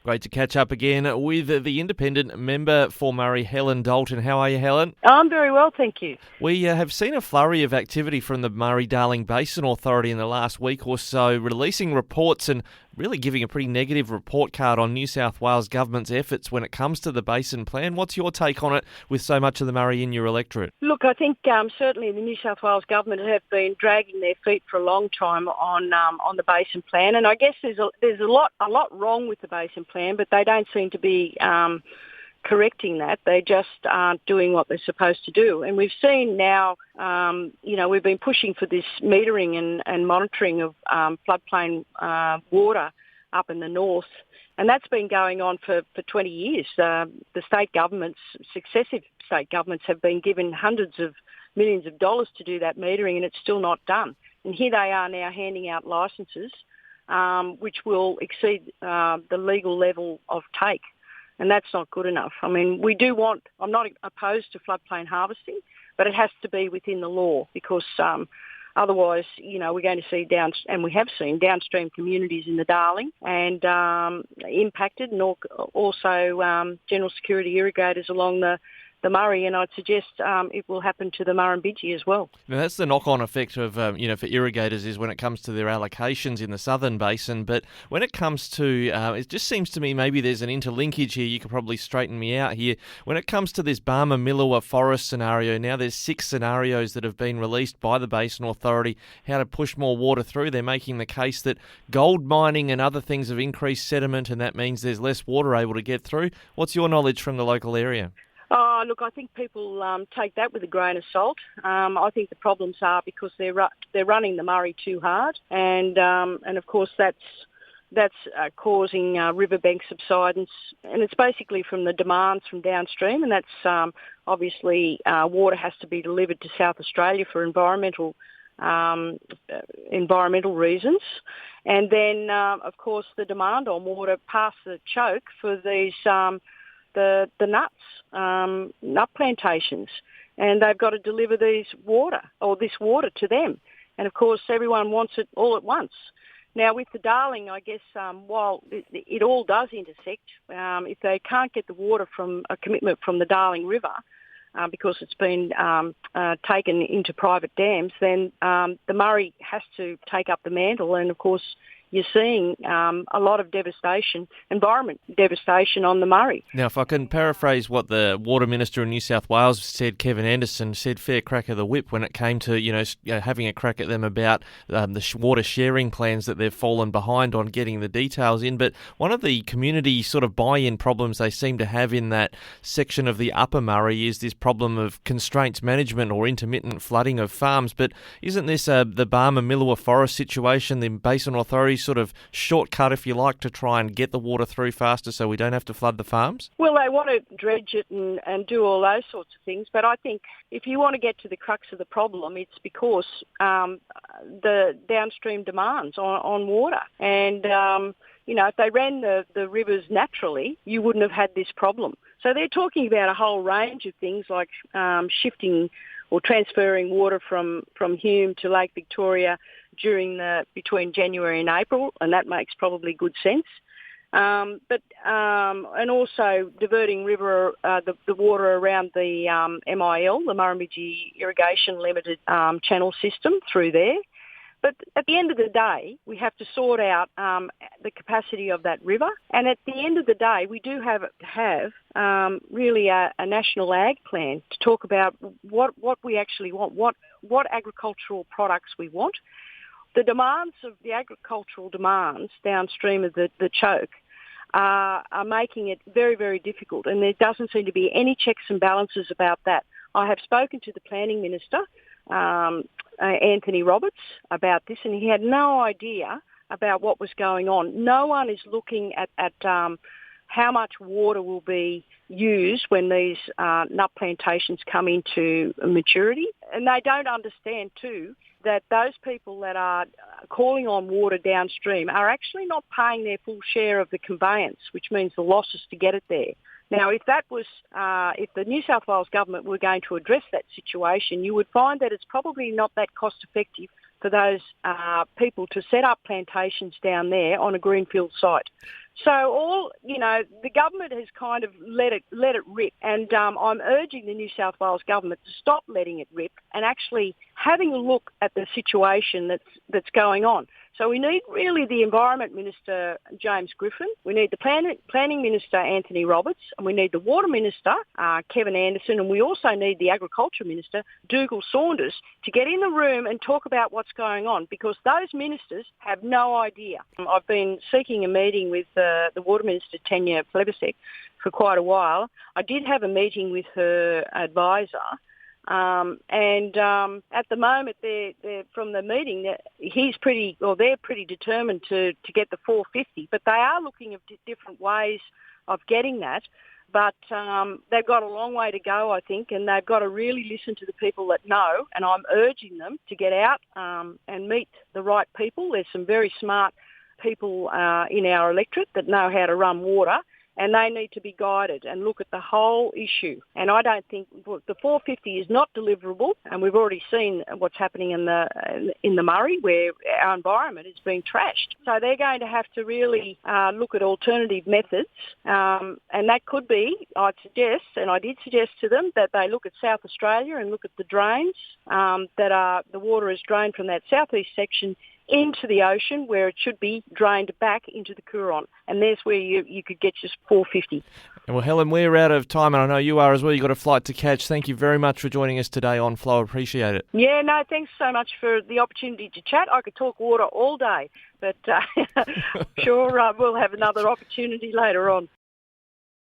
Great to catch up again with the independent member for Murray, Helen Dalton. How are you, Helen? I'm very well, thank you. We have seen a flurry of activity from the Murray-Darling Basin Authority in the last week or so, releasing reports and really giving a pretty negative report card on New South Wales government's efforts when it comes to the Basin Plan. What's your take on it with so much of the Murray in your electorate? Look, I think certainly the New South Wales government have been dragging their feet for a long time on the Basin Plan, and I guess there's a lot wrong with the Basin Plan, but they don't seem to be correcting that. They just aren't doing what they're supposed to do. And we've seen now, we've been pushing for this metering and monitoring of floodplain water up in the north, and that's been going on for 20 years. The state governments, successive state governments, have been given hundreds of millions of dollars to do that metering, and it's still not done. And here they are now handing out licences which will exceed the legal level of take. And that's not good enough. I mean, I'm not opposed to floodplain harvesting, but it has to be within the law because otherwise, we're going to see and we have seen downstream communities in the Darling and impacted, and also general security irrigators along the Murray, and I'd suggest it will happen to the Murrumbidgee as well. Now, that's the knock-on effect of, for irrigators is when it comes to their allocations in the southern basin. But when it comes to, it just seems to me maybe there's an interlinkage here. You could probably straighten me out here. When it comes to this Barmah-Millewa forest scenario, now there's 6 scenarios that have been released by the Basin Authority, how to push more water through. They're making the case that gold mining and other things have increased sediment, and that means there's less water able to get through. What's your knowledge from the local area? Oh, look, I think people take that with a grain of salt. I think the problems are because they're running the Murray too hard, and of course that's causing riverbank subsidence, and it's basically from the demands from downstream, and that's obviously water has to be delivered to South Australia for environmental reasons, and then of course the demand on water past the choke for these the nut plantations, and they've got to deliver this water to them. And of course, everyone wants it all at once. Now, with the Darling, I guess while it all does intersect, if they can't get the water from a commitment from the Darling River, because it's been taken into private dams, then the Murray has to take up the mantle, and of course you're seeing a lot of environment devastation on the Murray. Now, if I can paraphrase what the Water Minister in New South Wales said, Kevin Anderson, said fair crack of the whip when it came to, having a crack at them about the water sharing plans that they've fallen behind on getting the details in. But one of the community sort of buy-in problems they seem to have in that section of the Upper Murray is this problem of constraints management or intermittent flooding of farms. But isn't this the Barmah-Millewa forest situation, the Basin Authority sort of shortcut, if you like, to try and get the water through faster so we don't have to flood the farms? Well, they want to dredge it and do all those sorts of things, but I think if you want to get to the crux of the problem, it's because the downstream demands on water. And, if they ran the rivers naturally, you wouldn't have had this problem. So they're talking about a whole range of things like shifting or transferring water from Hume to Lake Victoria between January and April, and that makes probably good sense. And also diverting the water around the MIL, the Murrumbidgee Irrigation Limited channel system through there. But at the end of the day, we have to sort out the capacity of that river. And at the end of the day, we do have really a national ag plan to talk about what we actually want, what agricultural products we want. The demands of the agricultural demands downstream of the choke are making it very, very difficult, and there doesn't seem to be any checks and balances about that. I have spoken to the Planning Minister, Anthony Roberts, about this, and he had no idea about what was going on. No one is looking at how much water will be used when these nut plantations come into maturity. And they don't understand, too, that those people that are calling on water downstream are actually not paying their full share of the conveyance, which means the losses to get it there. Now, if the New South Wales government were going to address that situation, you would find that it's probably not that cost effective for those people to set up plantations down there on a greenfield site. So the government has kind of let it rip, and I'm urging the New South Wales government to stop letting it rip and actually having a look at the situation that's going on. So we need really the Environment Minister, James Griffin, we need the Planning Minister, Anthony Roberts, and we need the Water Minister, Kevin Anderson, and we also need the Agriculture Minister, Dougal Saunders, to get in the room and talk about what's going on, because those ministers have no idea. I've been seeking a meeting with the Water Minister, Tanya Plebisek, for quite a while. I did have a meeting with her advisor, and at the moment, they're from the meeting, they're pretty determined to get the 450, but they are looking at different ways of getting that. But they've got a long way to go, I think, and they've got to really listen to the people that know, and I'm urging them to get out and meet the right people. There's some very smart people in our electorate that know how to run water, and they need to be guided and look at the whole issue. And I don't think the 450 is not deliverable, and we've already seen what's happening in the Murray, where our environment is being trashed. So they're going to have to really look at alternative methods, and that could be, I did suggest to them that they look at South Australia and look at the drains the water is drained from that southeast section into the ocean, where it should be drained back into the Coorong. And there's where you could get just 450. Well, Helen, we're out of time, and I know you are as well. You've got a flight to catch. Thank you very much for joining us today on Flow. Appreciate it. Yeah, no, thanks so much for the opportunity to chat. I could talk water all day, but sure, we'll have another opportunity later on.